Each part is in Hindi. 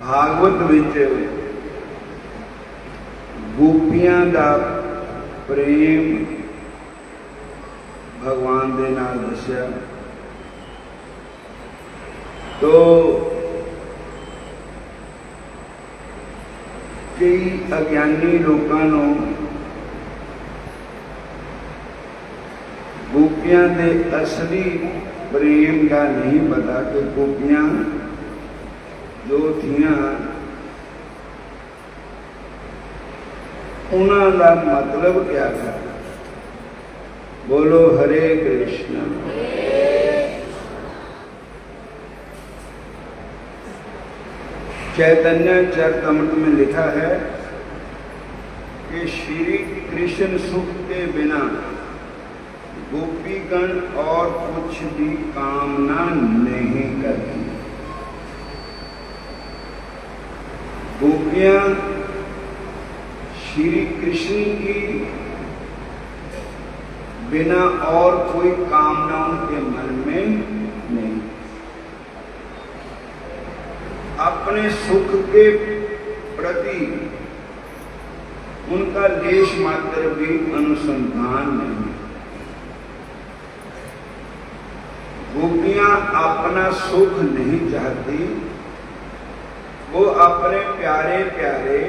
भागवत विच गोपियां दा प्रेम भगवान दे नाल दस्या। तो कई अज्ञानी लोगों को गोपियां दे असली प्रेम का नहीं पता कि गोपियां जो थियां उन्हां दा मतलब क्या था। बोलो हरे कृष्ण। चैतन्य चरितमृत में लिखा है कि श्री कृष्ण सुख के बिना गोपीगण और कुछ भी कामना नहीं करती। गोपियां श्री कृष्ण की बिना और कोई कामना उनके मन में नहीं। अपने सुख के प्रति उनका लेश मात्र भी अनुसंधान नहीं। गोपियां अपना सुख नहीं चाहती, वो अपने प्यारे प्यारे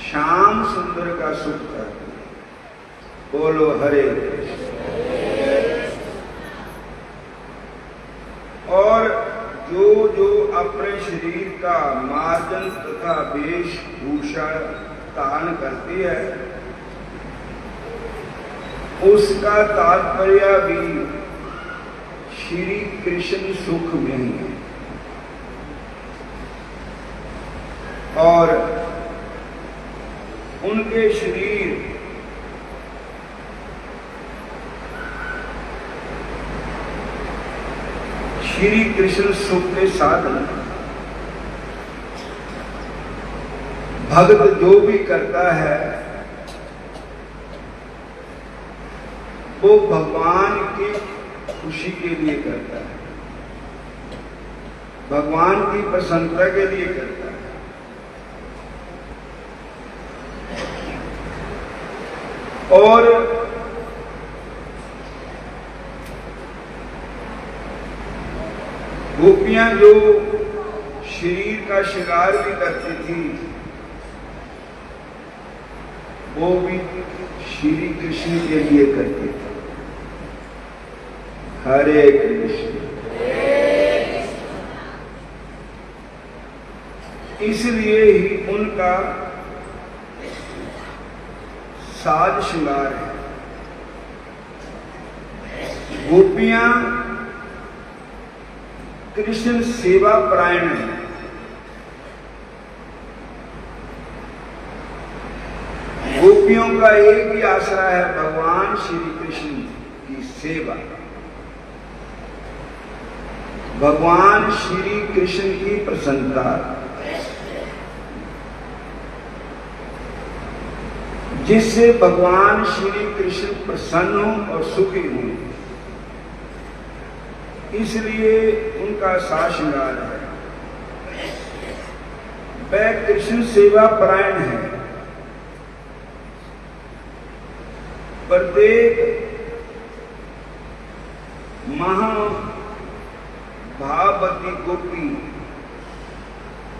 श्याम सुंदर का सुख चाहती। बोलो हरे कृष्ण। और जो जो अपने शरीर का मार्जन तथा वेशभूषा धारण करती है उसका तात्पर्य भी श्री कृष्ण सुख में ही है। और उनके शरीर श्री कृष्ण सुख के साधन। भक्त जो भी करता है वो भगवान की खुशी के लिए करता है, भगवान की प्रसन्नता के लिए करता है। और गोपियां जो शरीर का श्रृंगार भी करती थी वो भी श्री कृष्ण के लिए करती थी। हरे कृष्ण। इसलिए ही उनका साज श्रृंगार है। गोपियां कृष्ण सेवा परायण है। गोपियों का एक ही आसरा है, भगवान श्री कृष्ण की सेवा, भगवान श्री कृष्ण की प्रसन्नता। जिससे भगवान श्री कृष्ण प्रसन्न हो और सुखी हो, इसलिए उनका साज श्रृंगार है। वह कृष्ण सेवा परायण है। प्रत्येक महाभावती गोपी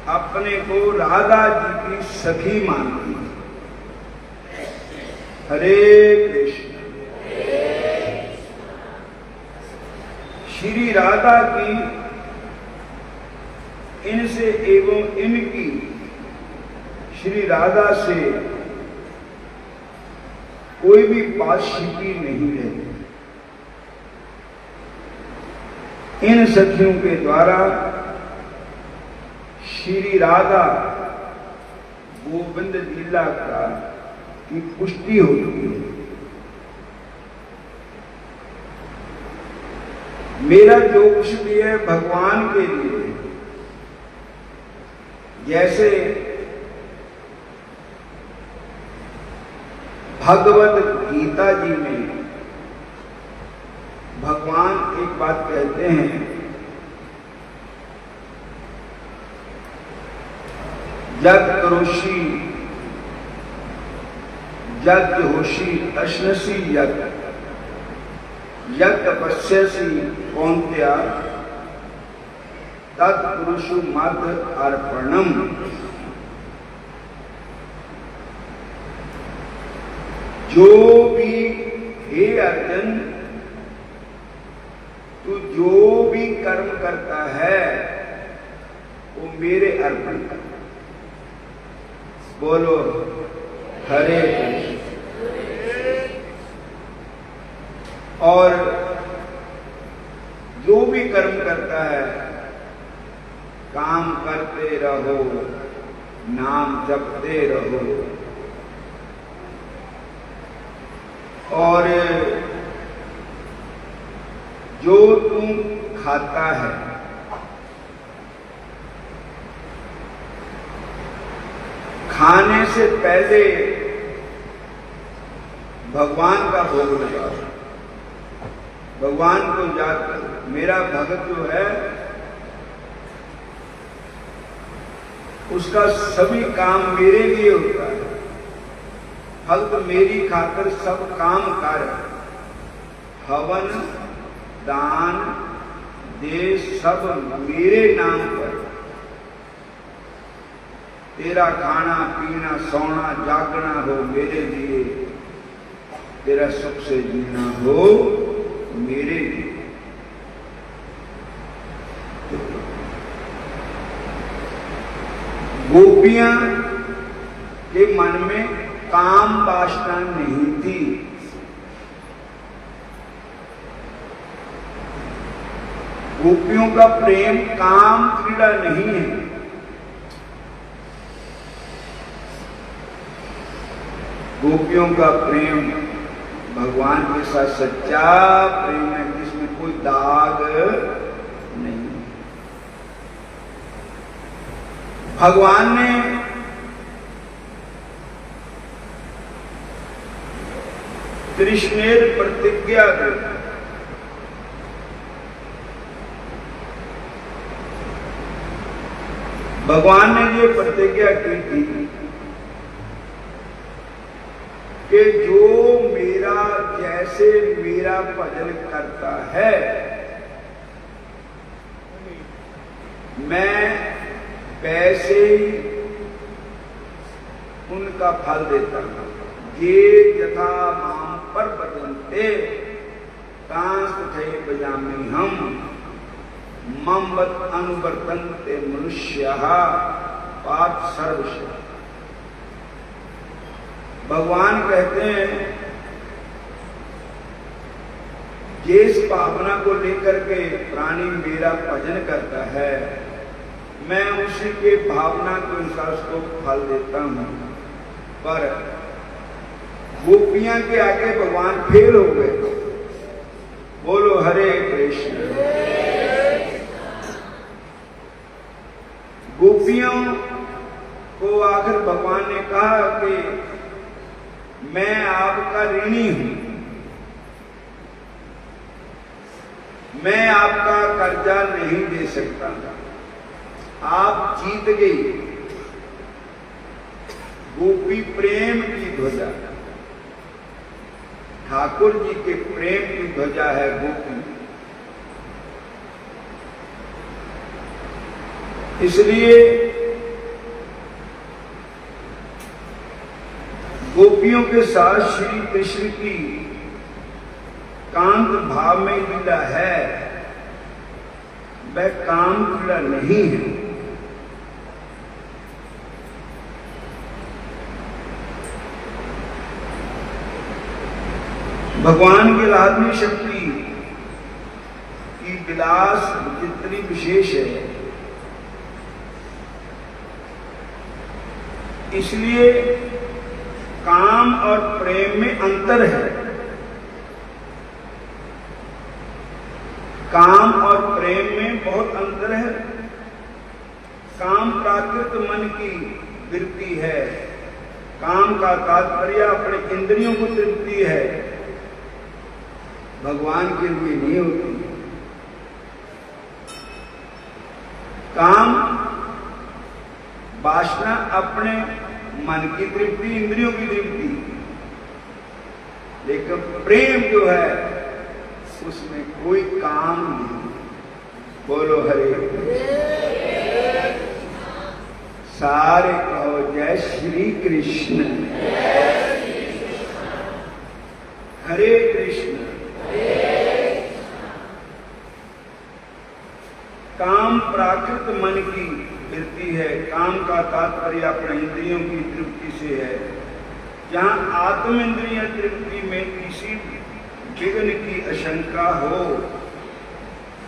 अपने को राधा जी की सखी मानती है। हरे कृष्ण। श्री राधा की इनसे एवं इनकी श्री राधा से कोई भी पासशिकी नहीं रहती। इन सखियों के द्वारा श्री राधा गोविंद लीला का की पुष्टि होती है। मेरा जो कुछ भी है भगवान के लिए। जैसे भगवत गीता जी में भगवान एक बात कहते हैं यद करोषि यद होषि अश्नसि यद तपस्यसि कौन्तेय तत्पुरुषु मद अर्पणम। जो भी, हे अर्जुन, तू जो भी कर्म करता है वो मेरे अर्पण कर। बोलो हरे कृष्ण। और जो भी कर्म करता है, काम करते रहो, नाम जपते रहो, और जो तुम खाता है, खाने से पहले भगवान का भोग लगाओ, भगवान को याद करो। मेरा भगत जो है उसका सभी काम मेरे लिए होता है, फल तो मेरी खातिर सब काम कार्य, हवन दान देश सब मेरे नाम पर। तेरा खाना पीना सोना जागना हो मेरे लिए, तेरा सुख से जीना हो मेरे लिए। गोपियां के मन में काम वासना नहीं थी। गोपियों का प्रेम काम क्रीड़ा नहीं है। गोपियों का प्रेम भगवान के साथ सच्चा प्रेम है, जिसमें कोई दाग नहीं। भगवान ने कृष्णेर प्रतिज्ञा दी, भगवान ने ये प्रतिज्ञा की थी कि जो मेरा जैसे मेरा भजन करता है, मैं वैसे ही उनका फल देता हूं। ये यथा माम पर बदलते तांस बजामी हम ममवत अनुवर्तन्ते मनुष्यः पार्थ सर्वश। भगवान कहते हैं जिस भावना को लेकर के प्राणी मेरा भजन करता है, मैं उसी के भावना के अनुसार उसको फल देता हूं। पर गोपियां के आगे भगवान फेल हो गए। बोलो हरे कृष्ण। गोपियों को आखिर भगवान ने कहा कि मैं आपका ऋणी हूं, मैं आपका कर्जा नहीं दे सकता। आप जीत गई। गोपी प्रेम की ध्वजा, ठाकुर जी के प्रेम की ध्वजा है गोपी। इसलिए गोपियों के साथ श्री कृष्ण की कांत भाव में लीला है, वह काम क्रीड़ा नहीं है। भगवान की आराधनी शक्ति की विलास जितनी विशेष है, इसलिए काम और प्रेम में अंतर है। काम और प्रेम में बहुत अंतर है। काम प्राकृत मन की वृत्ति है। काम का तात्पर्य अपने इंद्रियों को तृप्ति है, भगवान के लिए नहीं होती। काम वासना अपने मन की तृप्ति, इंद्रियों की तृप्ति, लेकिन प्रेम जो है उसमें कोई काम नहीं। बोलो हरे, सारे कहो जय श्री कृष्ण। हरे कृष्ण। काम प्राकृत मन की वृत्ति है। काम का तात्पर्य अपने इंद्रियों की तृप्ति से है। जहां आत्म इंद्रिय तृप्ति में किसी विघ्न की आशंका हो,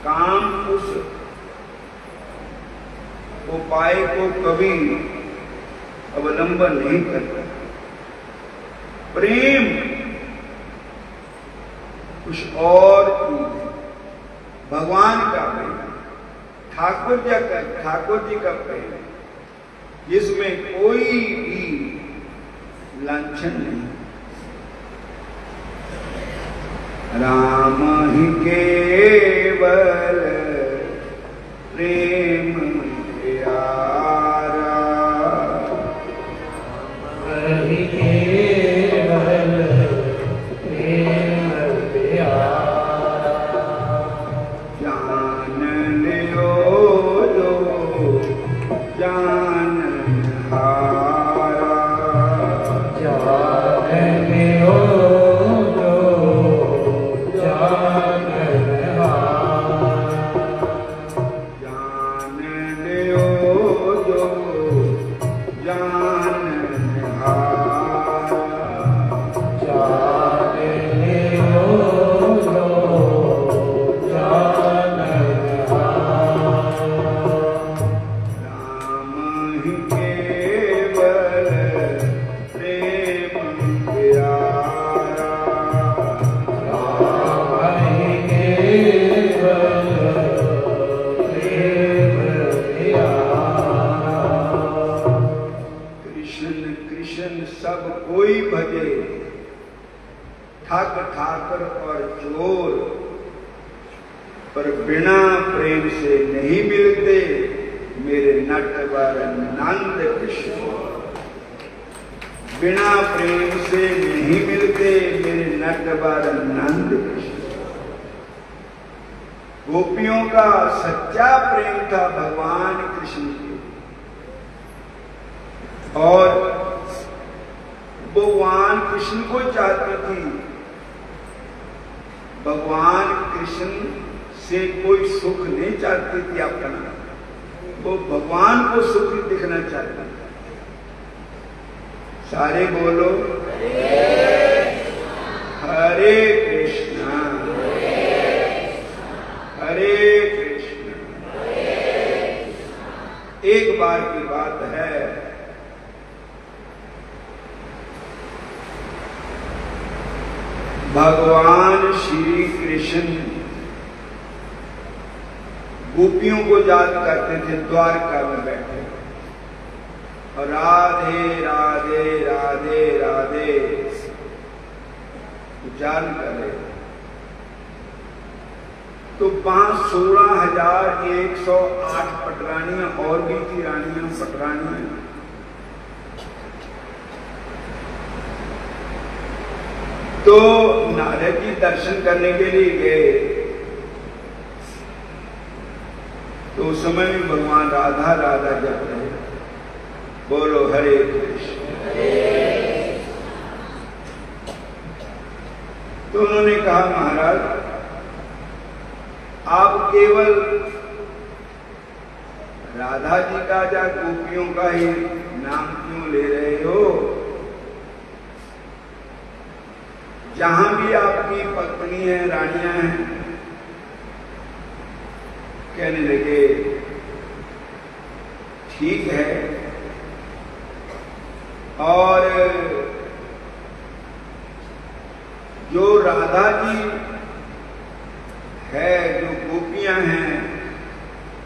काम उस उपाय को कभी अवलंबन नहीं करता। प्रेम कुछ और चीज है, भगवान का प्रेम, ठाकुर जी का प्रेम, जिसमें कोई भी लांछन नहीं। राम ही केवल प्रेम प्यारा, ही केवल प्रेम प्यारा। जान लियो जो जान हारा, जान लियो जो जान हारा। जान लियो जो जान हारा, जान लियो जो जान हारा। राम ही केवल प्रेम प्यारा, राम ही केवल प्रेम प्यारा। कृष्ण कृष्ण सब कोई भजे, ठग ठाकर और चोर, पर बिना प्रेम से नहीं मिलते मेरे नटवर नंद कृष्ण। बिना प्रेम से नहीं मिलते मेरे नटवर नंद कृष्ण। गोपियों का सच्चा प्रेम था भगवान कृष्ण के, और भगवान कृष्ण को चाहती थी। भगवान कृष्ण से कोई सुख नहीं चाहती थी अपना, वो भगवान को सुखी दिखना चाहती थी। सारे बोलो हरे कृष्णा हरे कृष्णा। एक बार की बात है, भगवान श्री कृष्ण गोपियों को याद करते थे द्वारका में बैठे, और राधे राधे राधे राधे उच्चारण करे। तो 16,108 पटरानियां और भी थी, रानियां पटरानियां। तो नारद जी दर्शन करने के लिए गए, तो उस समय में भगवान राधा राधा जप रहे। बोलो हरे कृष्ण। तो उन्होंने कहा महाराज आप केवल राधा जी का या गोपियों का ही नाम क्यों ले रहे हो? जहां भी आपकी पत्नी है, रानियां हैं। कहने लगे ठीक है, और जो राधा जी है, जो गोपियां हैं,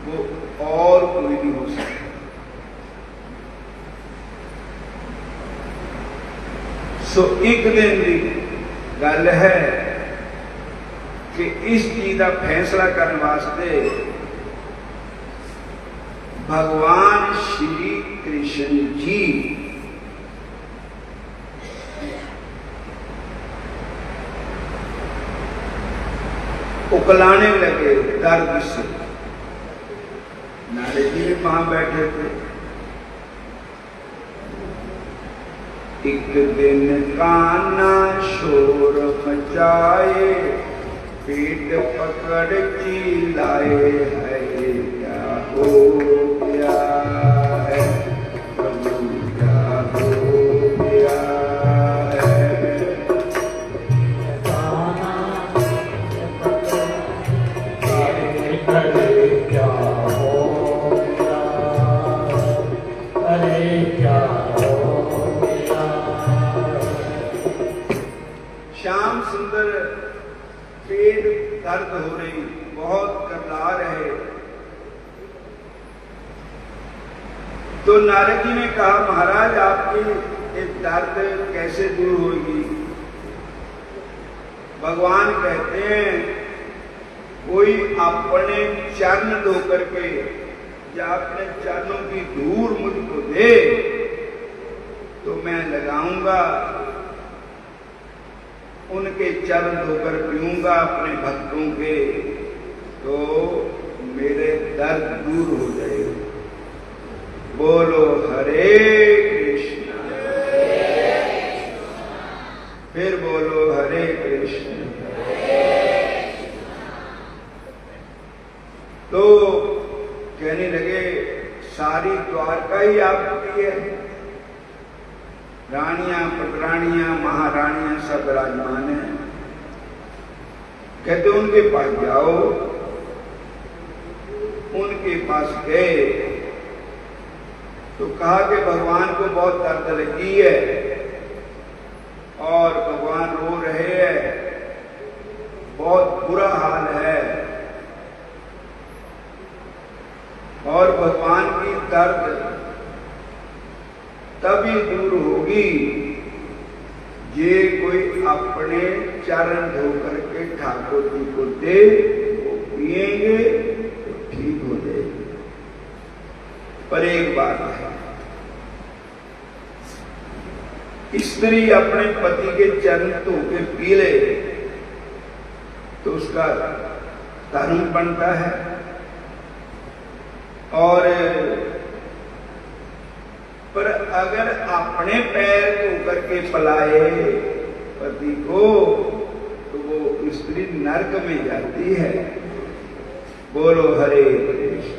वो और कोई नहीं हो सकता। सो एक दिन की गल है कि इस चीज का फैसला करने वास्ते भगवान श्री कृष्ण कृष्ण जी उकलाने लगे दर्द से। नारद जी भी वहां बैठे थे। एक दिन कान्हा शोर मचाए, पेट पकड़ चिल्लाए, है क्या हो गया है प्रभु, क्या हो गया है। अरे क्या हो गया, अरे क्या हो गया। श्याम सुंदर पेट दर्द हो रही, बहुत करला रहे। तो नारद जी ने कहा, महाराज आपकी ये दर्द कैसे दूर होगी। भगवान कहते हैं, कोई अपने चरण धो करके या अपने चरणों की धूल मुझको दे तो मैं लगाऊंगा, उनके चरण धोकर पीऊंगा अपने भक्तों के, तो मेरे दर्द दूर हो जाएगा। बोलो हरे कृष्ण, फिर बोलो हरे कृष्ण। तो कहने लगे, सारी द्वारका ही आपकी है, रानियां, पटरानियां, महारानियां सब विराजमान हैं। कहते उनके पास जाओ। उनके पास गए तो कहा कि भगवान को बहुत दर्द लगी है और भगवान रो रहे हैं, बहुत बुरा हाल है और भगवान की दर्द तभी दूर होगी ये कोई अपने चरण धो करके ठाकुर जी को दे, वो पिएंगे तो ठीक हो जाएगी। पर एक बात है, स्त्री अपने पति के चरण धो के पी ले तो उसका धर्म बनता है, और पर अगर अपने पैर धो करके पलाए पति को तो वो स्त्री नरक में जाती है। बोलो हरे कृष्ण।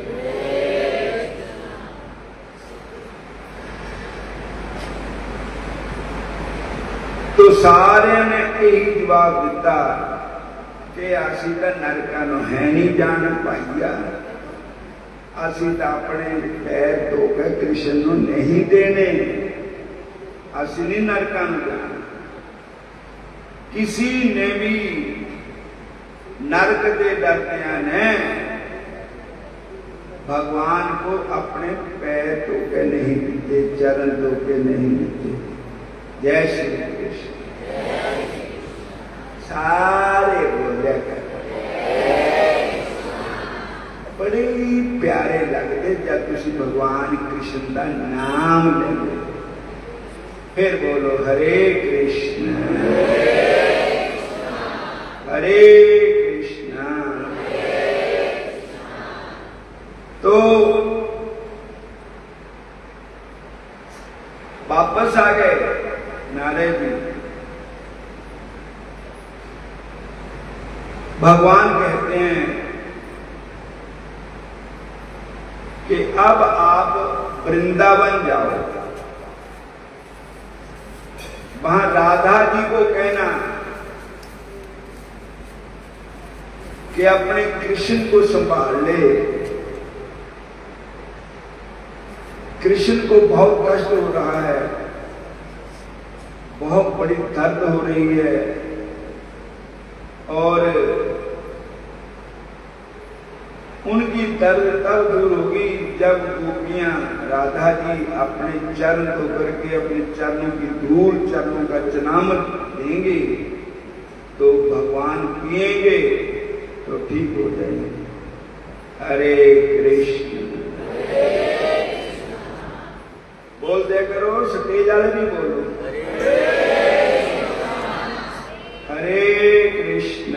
तो सारे ने यही जवाब दिता कि असी तो नरका नो है नहीं जान पाइया, असी तो अपने पैर धो के कृष्ण नू नहीं देने, असी नहीं नरका नू जाना। किसी ने भी नरक के डरतिया ने भगवान को अपने पैर धो के नहीं देते, चरण धो के नहीं देते। जय श्री कृष्ण। सारे बोले कर बड़े प्यारे लगते जब तुसी भगवान कृष्ण का नाम लेंगे। फिर बोलो हरे कृष्ण हरे कृष्ण। तो वापस आ गए नारद जी। भगवान कहते हैं कि अब आप वृंदावन जाओ, वहां राधा जी को कहना कि अपने कृष्ण को संभाल ले। कृष्ण को बहुत कष्ट हो रहा है, बहुत बड़ी दर्द हो रही है, और उनकी दर्द तब दूर होगी जब गोपियां राधा जी अपने चरण धो करके अपने चरणों की धूल, चरणों का चनामत देंगे तो भगवान पिएंगे तो ठीक हो जाएंगे। हरे कृष्ण। बोल दिया करो, स्टेज वाले नहीं बोलो। हरे कृष्ण।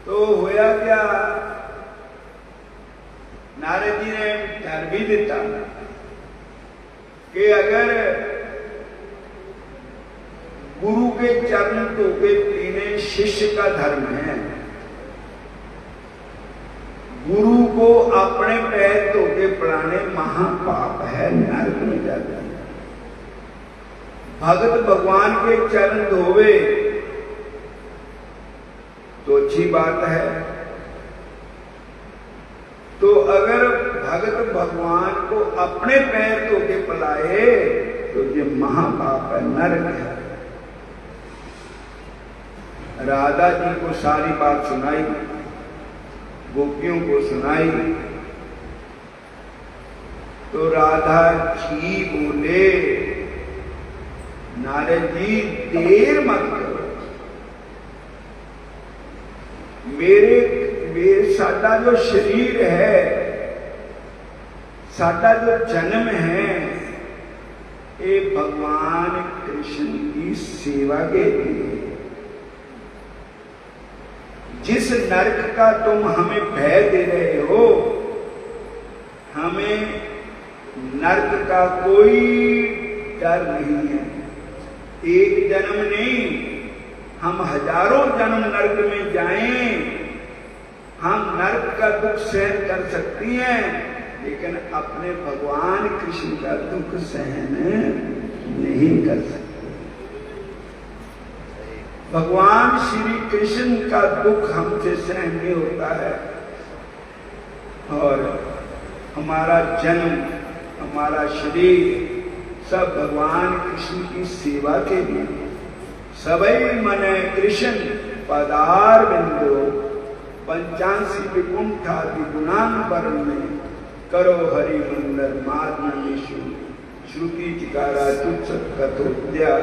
तो होया क्या, नारद जी ने डर भी दिता कि अगर गुरु के चरण धोके पीने शिष्य का धर्म है, गुरु को अपने पैर धोके पिलाने महापाप है, नरक में जाता है। भगत भगवान के चरण धोवे तो अच्छी बात है, तो अगर भगत भगवान को अपने पैर धोके पिलाए तो ये महापाप है, नरक है। राधा जी को सारी बात सुनाई, गोपियों को सुनाई, तो राधा जी बोले, नारद जी देर मत करो, मेरे साडा जो शरीर है, साडा जो जन्म है, ये भगवान कृष्ण की सेवा के लिए। जिस नरक का तुम हमें भय दे रहे हो, हमें नरक का कोई डर नहीं है। एक जन्म नहीं, हम हजारों जन्म नरक में जाएं, हम नरक का दुख सहन कर सकती हैं, लेकिन अपने भगवान कृष्ण का दुख सहन नहीं कर सकते। भगवान श्री कृष्ण का दुख हमसे सहन नहीं होता है, और हमारा जन्म, हमारा शरीर सब भगवान कृष्ण की सेवा के लिए। सबई मने कृष्ण पदार बिंदु पंचांसी विकुंठादि गुणांबर में करो हरि मंदर माधु श्रुति चिकारा तुच्छ कथोद्या।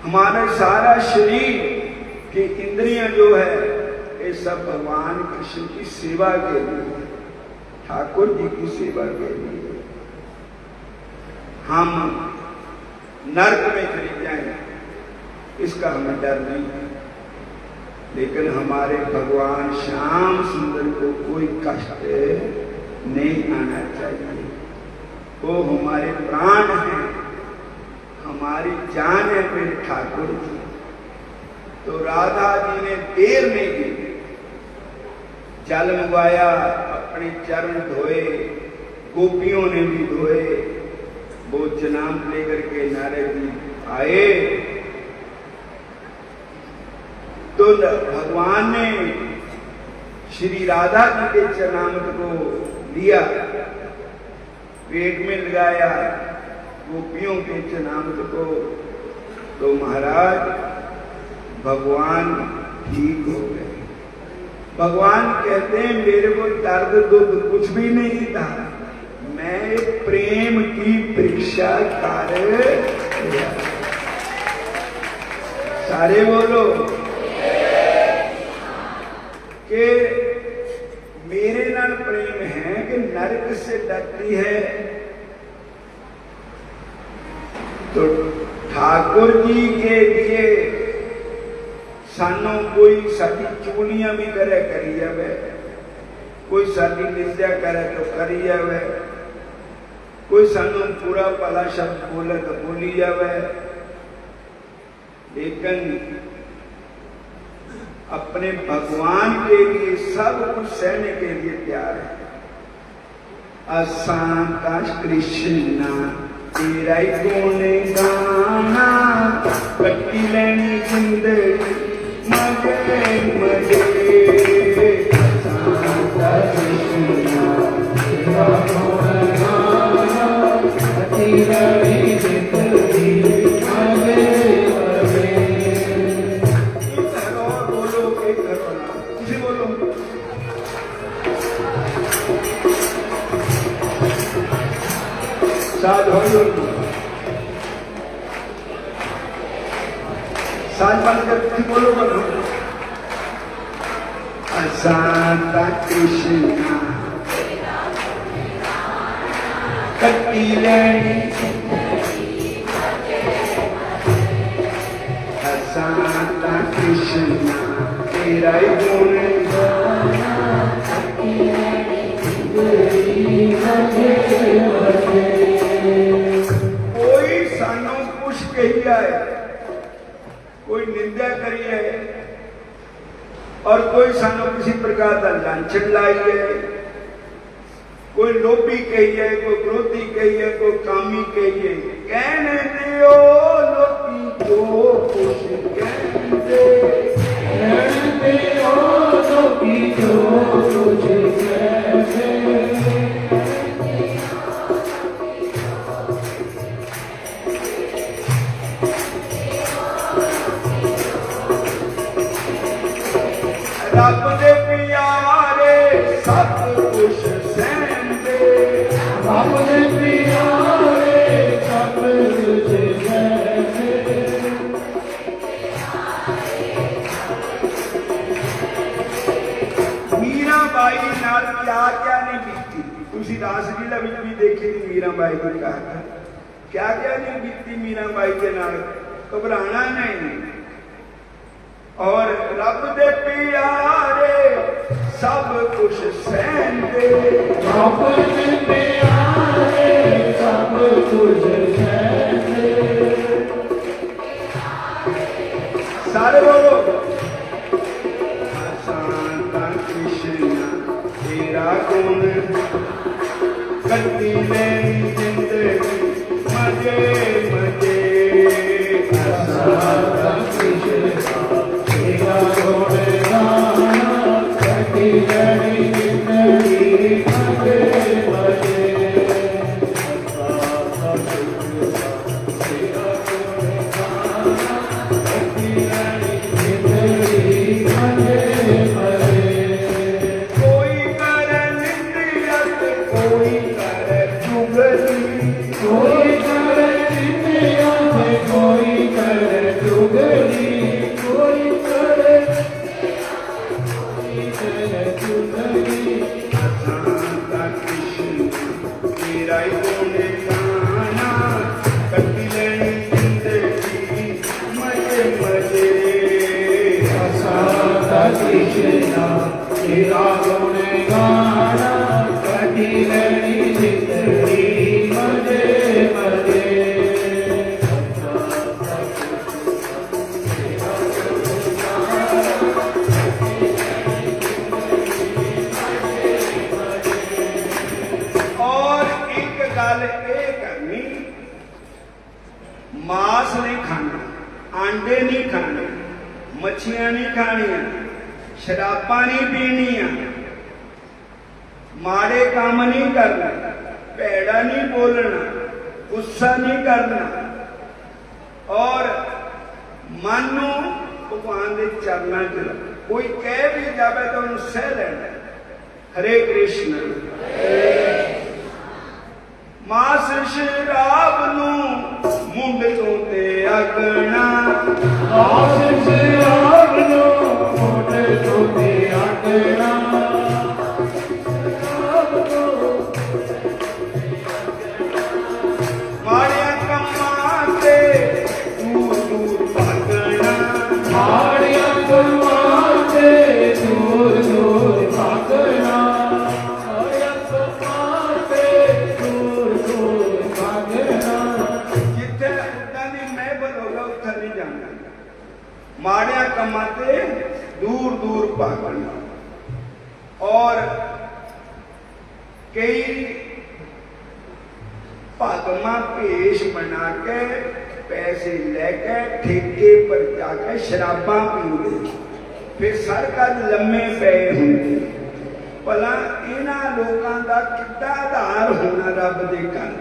हमारा सारा शरीर की इंद्रियां जो है, ये सब भगवान कृष्ण की सेवा के लिए, ठाकुर जी की सेवा के लिए। हम नरक में चले जाएंगे, इसका हमें डर नहीं है, लेकिन हमारे भगवान श्याम सुंदर को कोई कष्ट नहीं आना चाहिए। वो हमारे प्राण हैं, हमारी जान है मेरे ठाकुर जी। तो राधा जी ने देर नहीं की, जल मंगवाया, अपने चरण धोए, गोपियों ने भी धोए, वो जनाम लेकर के नारद जी आए, तो भगवान ने श्री राधा जी के चरणामृत को लिया, पेट में लगाया, गोपियों के चरणामृत को, तो महाराज भगवान ठीक हो गए। भगवान कहते हैं मेरे को दर्द दुर्द कुछ भी नहीं था, मैं प्रेम की परीक्षा कर लिया। सारे बोलो कि मेरे नाल प्रेम है कि नरक से डरती है। तो ठाकुर जी के लिए सानू कोई साडी चुगलियां भी करे करी जावे, कोई साडी निंदा करे तो करी जावे, कोई सानू पूरा भला शब्द बोले तो बोली जावे, लेकिन अपने भगवान के लिए सब कुछ सहने के लिए तैयार है। असांता कृष्णा तेरा ही गुण गाना, कट्टी लेनी जिंदगी मजे मजे। असांता कृष्णा तेरा गुण गाना, कट्टी लेनी जिंदगी मजे मजे। एक करो बोलो, एक करो ना, किसी बोलो। साथ बंद कर बोलो बोलो। असांता कृष्णा कट्टी लैनी हसाता कृष्णा तेरा ही गुण कोई सानू कुछ कही है, कोई निंदा करी है और कोई सानू किसी प्रकार का लांछन लाई है, कोई लोभी कही है, कोई क्रोधी कही है, कोई कामी कही है। कहने दियो लोकी जो कुछ कहते, कहने दियो लोकी जो कुछ कहते। रब दे प्यारे सब कुछ सहंदे, रब दे प्यारे सब कुछ सहंदे। मीराबाई नाल क्या क्या नहीं बीती, तुसी रासलीला विच भी देखी थी मीराबाई की कहानी, क्या क्या नहीं बीती मीराबाई के नाल। घबराना नहीं और रब दे प्यारे सब कुछ सहंदे, रब दे प्यारे सब कुछ सहंदे। सारे बोलो शांता कृष्णा तेरा गुण कट्टी लैनी जिंदगी मजे मजे। शांता कृष्णा तेरा गुण गाना कट्टी लैनी जिंदगी मजे मजे। तेरा गुण गाना कट्टी लैनी जिंदगी मजे मजे। कोई करे निंदियत कोई करे चुगली, कोई करे निंदियत कोई करे चुगली, कोई करे चुगली। शांता कृष्ण तेरा ही गुण गाना कट्टी लैनी जिंदगी मजे मजे। शांता कृष्ण तेरा गुण गाना कट्टी लैनी जिंदगी मजे मजे। और एक गल ये करनी, मांस नहीं खाना, आंडे नहीं खाने, मच्छियां नहीं खानिया, शराबा नहीं पीनिया, माड़े काम नहीं करना, भैड़ा नहीं बोलना, गुस्सा नहीं करना और मन नूं भगवान के चरणों च रखना। कोई कह भी जाए तो उन्हें सह लेना। हरे कृष्ण। मास शराब नूं मुंड तो ते अगना, मास शराब नूं मुंड तो ते अगना। माड़िया कम्मां ते दूर दूर भागना, माड़िया कम्मां ते दूर दूर भागना, माड़िया कम्मां ते दूर दूर भागना। जिथे उदां दी महफिल होगा उत्थे नहीं जाना, माड़िया कम्मां ते दूर दूर भागना। और कई भागमा भेष बना के पैसे लेके ठेके पर जाके शराबा पींदे, फिर सर कद लम्मे पे होंगे। भला इन्हां लोकां दा किद्दां आधार होना रब दे घर,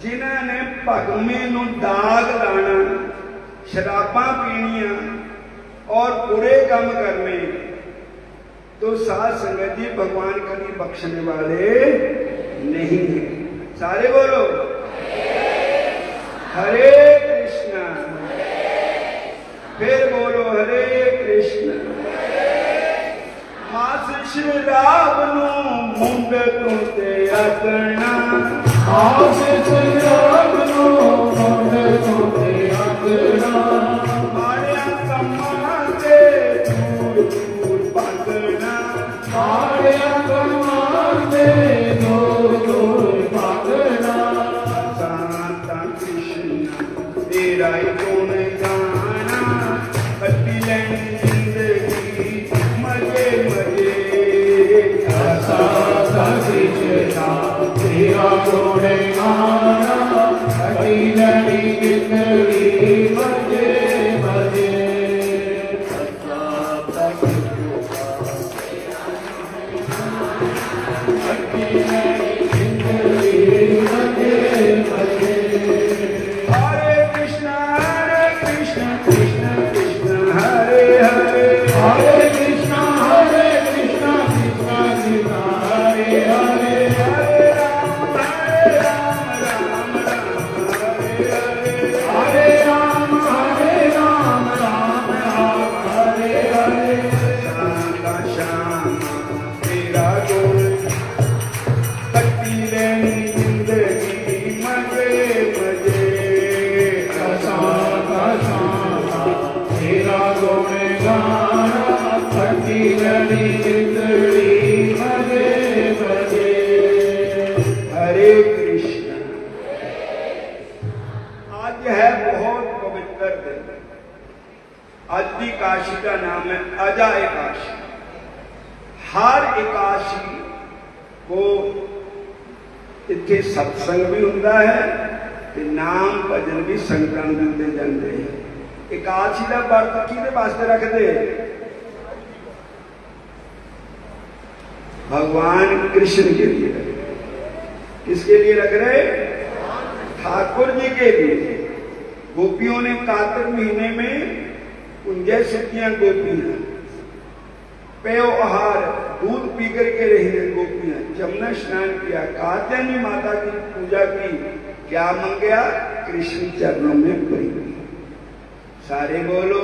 जिन्हां ने भगमे नूं दाग लाना, शराबा पीनिया और बुरे काम करने। तो साध संगत जी भगवान कभी बख्शने वाले नहीं है। सारे बोलो हरे कृष्णा, फिर बोलो हरे कृष्ण। मास शराब नूं मुंड तो ते अगना, आशिष अपनो मन सोते अंगना माया कमाते दूर दूर भागना माया कमाते दूर दूर भागना शांता कृष्ण तेरा ही गुण गाना कटी लेनी जिंदगी मजे मजे सासा कृष्णा तेरा गुण गाना कटी लड़ी जिंदगी मजे मजे सासा कृष्णा कटी लड़ी जिंदगी मजे मजे हरे कृष्ण कृष्ण कृष्ण हरे हरे हरे कृष्णा कृष्णा कृष्णा हरे हरे हरे राम राम राम हरे हरे राम राम हरे हरे शांता श्याम तेरा गुण कटी लेनी जिंदगी मजे मजे शांता शांता तेरा गुण गाना कटी लड़ी जिंदड़ी मजे मजे हरे कृष्ण आज है बहुत पवित्र दिन आज की काशी का नाम है अजा एकादशी हर एकादशी को इतने सत्संग भी होता है ते नाम भजन भी संगतां नूं दिते जाते हैं एकादशी का व्रत किहदे वास्ते रखते भगवान कृष्ण के लिए रख रहे किसके लिए रख रहे ठाकुर जी के लिए गोपियों ने कार्तिक महीने में कुंजय सुतियां गोपियां पेय आहार दूध पी करके रही हैं गोपियां जमुना स्नान किया कात्यायनी माता की पूजा की क्या मंगया कृष्ण चरणों में पड़ी सारे बोलो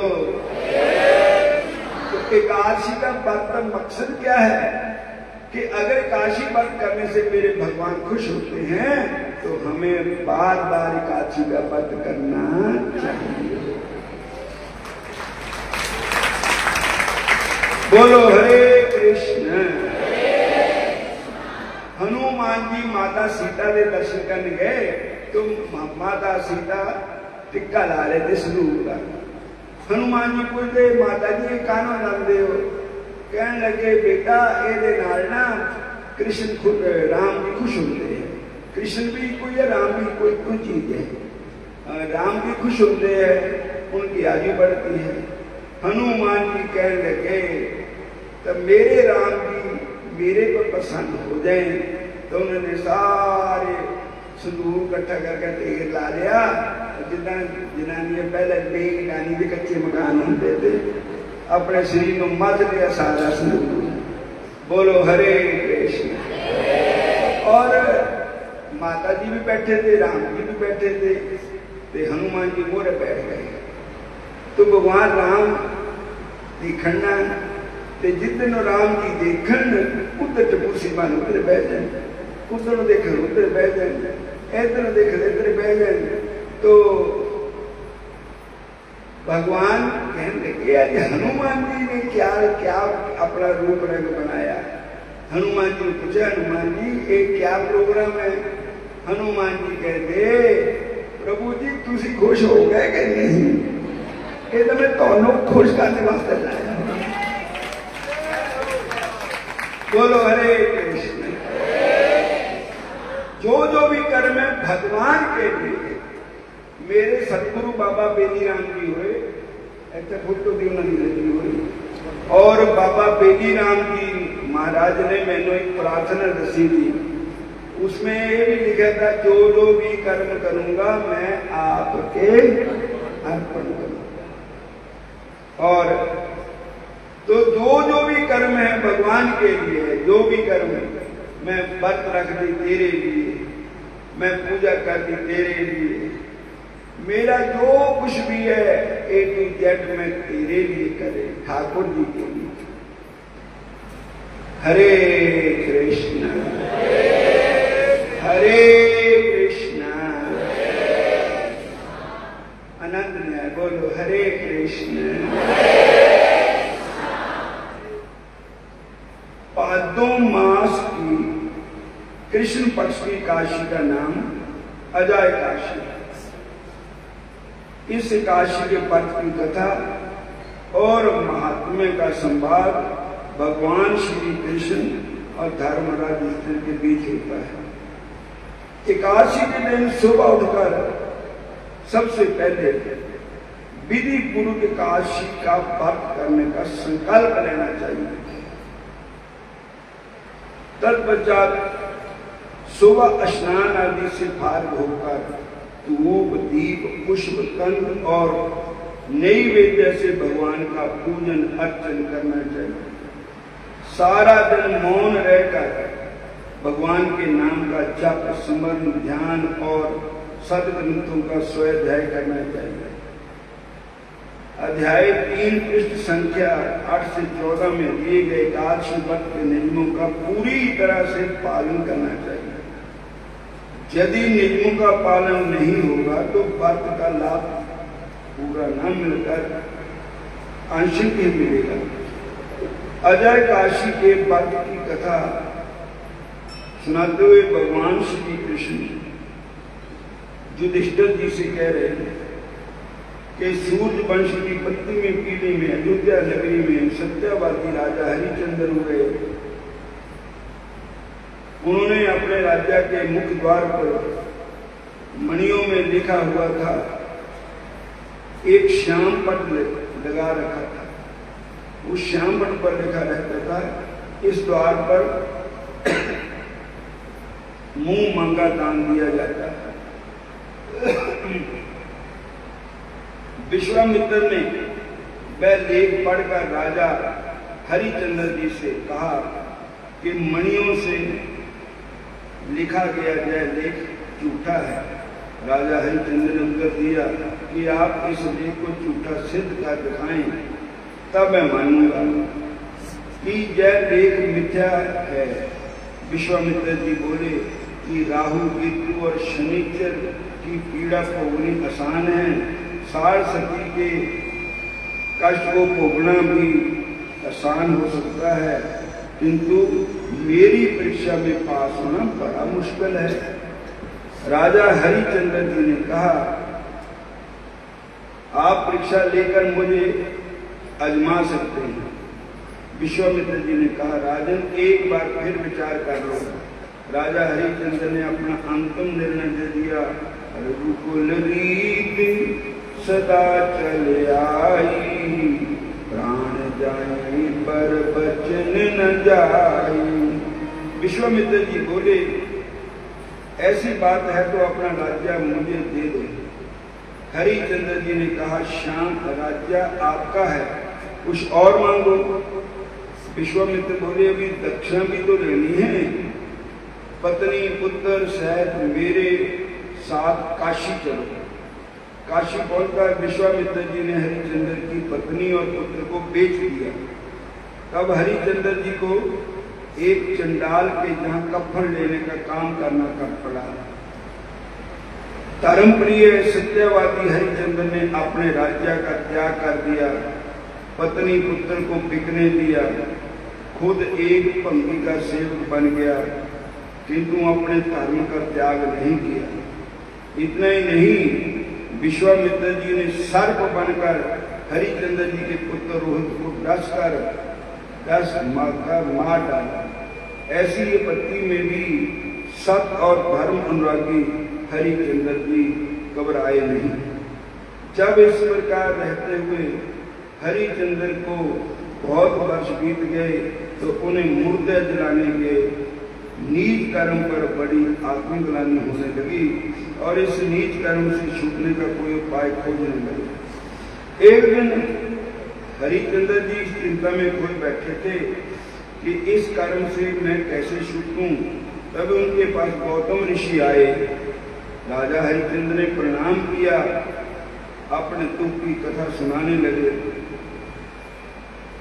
तो एकादशी का व्रत का मकसद क्या है कि अगर एकादशी व्रत करने से मेरे भगवान खुश होते हैं तो हमें बार बार एकादशी का व्रत करना चाहिए बोलो हरे कृष्ण हनुमान जी माता सीता के दर्शन करने गए तो माता सीता टिक्का ला रहे थे संदूक का हनुमान जी पूछते माता जी ये कानों लाते हो कहने लगे बेटा ये ना कृष्ण खुद राम भी खुश होते हैं कृष्ण भी कोई है राम भी कोई चीज है राम भी खुश होते हैं उनकी आयु बढ़ती है हनुमान जी कहने लगे तो मेरे राम जी मेरे को पसंद हो जाए तो उन्होंने सारे संदूक इकट्ठा करके ढेर ला लिया जिदा जनानियां पहले बेग गानी के कच्चे मकान होते थे अपने शरीर को मत लिया सारा संदूक बोलो हरे कृष्ण और माता जी भी बैठे थे राम जी भी बैठे थे ते हनुमान जी मोरे बैठ गए तो भगवान राम दिखना ते जितने राम जी देखन उधर टपूसी बन उधर बह जाए उधर देख उधर बह जाए इधर देख इधर बह जाए तो भगवान कहने लगे आज हनुमान जी ने क्या क्या अपना रूप रंग बनाया हनुमान जी ने पूछा हनुमान जी ये क्या प्रोग्राम है हनुमान जी कहते प्रभु जी तुसी खुश हो गए कि नहीं ये तो मैं तुहानू खुश करने वास्ते लाया बोलो हरे कृष्ण जो भी कर्म है भगवान के लिए मेरे सतगुरु बाबा बेदी राम जी हुए ऐसे फोटो भी उन्होंने लगी हुई और बाबा बेदी राम जी महाराज ने मैंने एक प्रार्थना दसी थी उसमें ये भी लिखा था जो भी कर्म करूंगा मैं आपके अर्पण करूंगा और तो जो भी कर्म है भगवान के लिए है जो भी कर्म है मैं व्रत रख दी तेरे लिए मैं पूजा कर दी तेरे लिए मेरा जो कुछ भी है A to Z मैं तेरे लिए करे ठाकुर जी के लिए हरे कृष्ण हरे मास की कृष्ण पक्ष की काशी का नाम अजय काशी है। इस काशी के पर्व की कथा और महात्म्य का संवाद भगवान श्री कृष्ण और धर्मराज युधिष्ठिर के बीच होता है। एकादशी के दिन सुबह उठकर सबसे पहले विधि पूर्वक एकादशी का व्रत करने का संकल्प लेना चाहिए। तत्पश्चात सुबह स्नान आदि से फारिग होकर धूप दीप पुष्प कंद और नैवेद्य से भगवान का पूजन अर्चन करना चाहिए। सारा दिन मौन रहकर भगवान के नाम का जप स्मरण ध्यान और सदग्रंथों का स्वाध्याय करना चाहिए। अध्याय 3 पृष्ठ संख्या 8 से 14 में दिए गए एकादशी व्रत के नियमों का पूरी तरह से पालन करना चाहिए। यदि नियमों का पालन नहीं होगा तो व्रत का लाभ पूरा न मिलकर आंशिक ही मिलेगा। अजय काशी के व्रत की कथा सुनाते हुए भगवान श्री कृष्ण युधिष्ठिर जी से कह रहे हैं कि सूर्य वंश की पत्नी पीढ़ी में अयोध्या नगरी में सत्यवादी राजा हरिचंद्र हुए। उन्होंने अपने राज्य के मुख्य द्वार पर मणियों में लिखा हुआ था, एक श्याम पट लगा रखा था। उस श्याम पट पर लिखा रहता था, इस द्वार पर मुंह मांगा दान दिया जाता है। विश्वामित्र ने वह लेख पढ़कर राजा हरिचंद्र जी से कहा कि मणियों से लिखा गया यह लेख झूठा है। राजा हरिचंद्र ने उत्तर दिया कि आप इस लेख को झूठा सिद्ध कर दिखाएं, तब मैं मानूंगा कि यह लेख मिथ्या है। विश्वामित्र जी बोले कि राहु केतु और शनिचर की पीड़ा भोगनी आसान है, सार सती के कष्ट को भोगना भी आसान हो सकता है, किंतु मेरी परीक्षा में पास होना बड़ा मुश्किल है। राजा हरिचंद्र जी ने कहा, आप परीक्षा लेकर मुझे आजमा सकते हैं। विश्वामित्र जी ने कहा, राजन एक बार फिर विचार कर लो। राजा हरिचंद्र ने अपना अंतिम निर्णय दे दिया। रघुकुल रीत सदा चले आई, प्राण जाए पर बचन न जाई। विश्वामित्र जी बोले, ऐसी बात है तो अपना राज्य मुझे दे दो। हरिचंद्र जी ने कहा, शांत राज्य आपका है, कुछ और मांगो। विश्वामित्र बोले, अभी दक्षिणा भी तो लेनी है। पत्नी पुत्र सहित मेरे साथ काशी चलो। काशी पहुंचकर विश्वामित्र जी ने हरिचंद्र की पत्नी और पुत्र को बेच दिया। तब हरिचंद्र जी को एक चंडाल के जहां कफन लेने का काम करना पड़ा। धर्मप्रिय सत्यवादी हरिचंद्र ने अपने राज्य का त्याग कर दिया, पत्नी पुत्र को बिकने दिया, खुद एक पंक्ति का सेवक बन गया, किंतु अपने धर्म का त्याग नहीं किया। इतना ही नहीं, विश्वामित्र जी ने सर्प बनकर हरिचंद्र जी के पुत्र रोहित को डस मार डाला। ऐसी विपत्ति में भी सत और धर्म अनुरागी हरिचंद्र जी घबराए नहीं। जब इस प्रकार रहते हुए हरिचंद्र को बहुत वर्ष बीत गए तो उन्हें मुर्दे जलाने के नीच कर्म पर बड़ी आत्मग्लानि होने लगी और इस नीच कर्म से छूटने का कोई उपाय खोजने लगे। एक दिन हरिचंद्र जी इस चिंता में खोए बैठे थे कि इस कर्म से मैं कैसे छूटूं। तब उनके पास गौतम ऋषि आए। राजा हरिचंद्र ने प्रणाम किया, अपने दुख की कथा सुनाने लगे।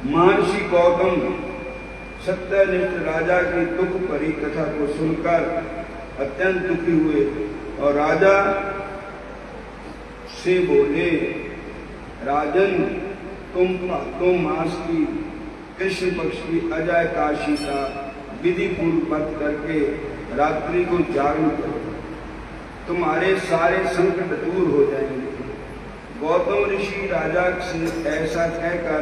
महर्षि गौतम सत्यनिष्ठ राजा की दुख भरी कथा को सुनकर अत्यंत दुखी हुए और राजा से बोले, राजन, तुम मास की कृष्ण पक्ष की अजय काशी का विधि पूर्व व्रत करके रात्रि को जागरण करो, तुम्हारे सारे संकट दूर हो जाएंगे। गौतम ऋषि राजा से ऐसा कहकर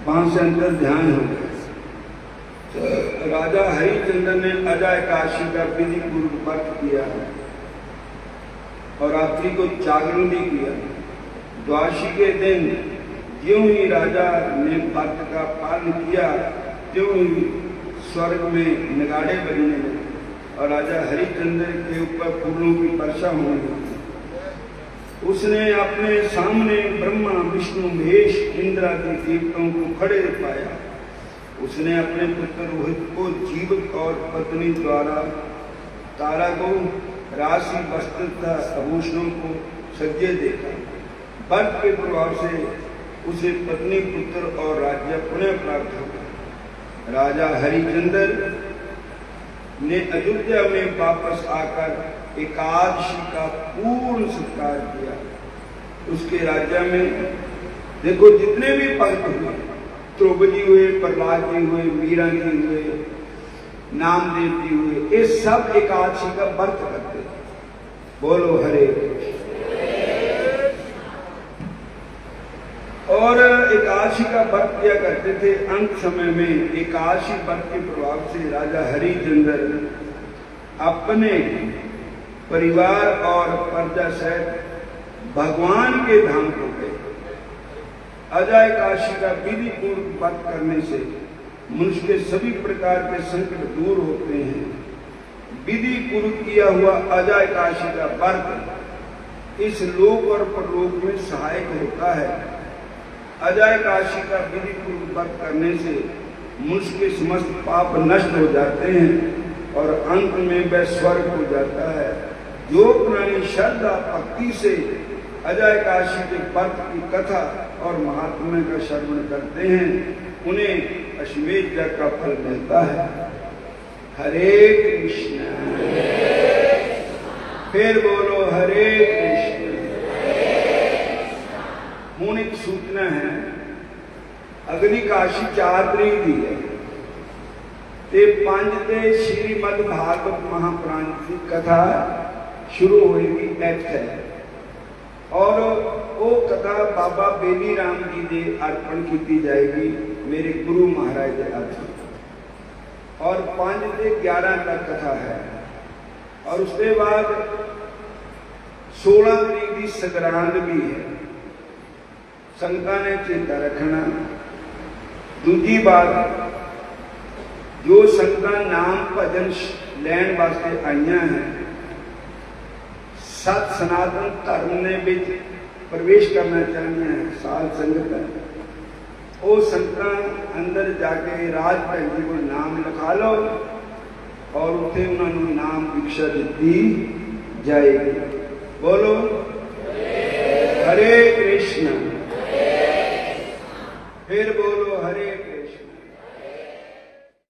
वहां से अंदर ध्यान हो गया। तो राजा हरिचंद्र ने अजय काशी का विधि पूर्व व्रत किया और रात्रि को जागरण भी किया। द्वादशी के दिन ज्यों ही राजा ने व्रत का पालन किया त्यों ही स्वर्ग में नगाड़े बजने लगे और राजा हरिचंद्र के ऊपर फूलों की वर्षा होने लगी। उसने अपने सामने ब्रह्मा विष्णु महेश इंद्र आदि देवताओं को खड़े पाया। उसने अपने पुत्र रोहित को जीवित और पत्नी द्वारा तारा को राशि वस्त्र तथा आभूषणों को सज्जे देखा। व्रत के प्रभाव से उसे पत्नी पुत्र और राज्य पुनः प्राप्त हो गया। राजा हरिचंद्र ने अयोध्या में वापस आकर एकादशी का पूर्ण सत्कार किया। उसके राज्य में देखो जितने भी भक्त हुए, द्रौपदी हुए, प्रहलाद जी हुए, मीरा जी हुए, नामदेव जी हुए, ये सब एकादशी का व्रत करते थे। बोलो हरे कृष्ण। और एकादशी का व्रत किया करते थे। अंत समय में एकादशी व्रत के प्रभाव से राजा हरिचंद्र अपने परिवार और प्रजा सहित भगवान के धाम को गए। अजय काशी का विधि पूर्व व्रत करने से मनुष्य के सभी प्रकार के संकट दूर होते हैं। विधि पूर्व किया हुआ अजय काशी का व्रत इस लोक और परलोक में सहायक होता है। अजय काशी का विधि पूर्व व्रत करने से मनुष्य के समस्त पाप नष्ट हो जाते हैं और अंत में वह स्वर्ग हो जाता है। जो प्राणी श्रद्धा भक्ति से अजय काशी के व्रत की कथा और महात्म्य का श्रवण करते हैं उन्हें अश्वमेध यज्ञ का फल मिलता है। हरे कृष्ण। फिर बोलो हरे कृष्ण। हूँ एक सूचना है, अगली काशी 4 तरीक दी है ते 5 ते श्रीमद भागवत महापुराण की कथा शुरू होगी। एक्ट है और वो कथा बाबा बेनी राम जी दे अर्पण की जाएगी, मेरे गुरु महाराज के अर्पण। और 5 से 11 तक कथा है और उसके बाद 16 तरीक की संग्रांद भी है। संगतां ने चेता रखना। दूजी बात, जो संगतां नाम भजन लैन वास्ते आईया हैं, सत सनातन धर्म ने विच प्रवेश करना चाहती हैं, साध संगत है, वो संगतां अंदर जाके राज भैन जी को नाम लिखा लो और उत्थे उन्होंने नाम भिक्षा दी जाएगी। बोलो हरे कृष्ण। फिर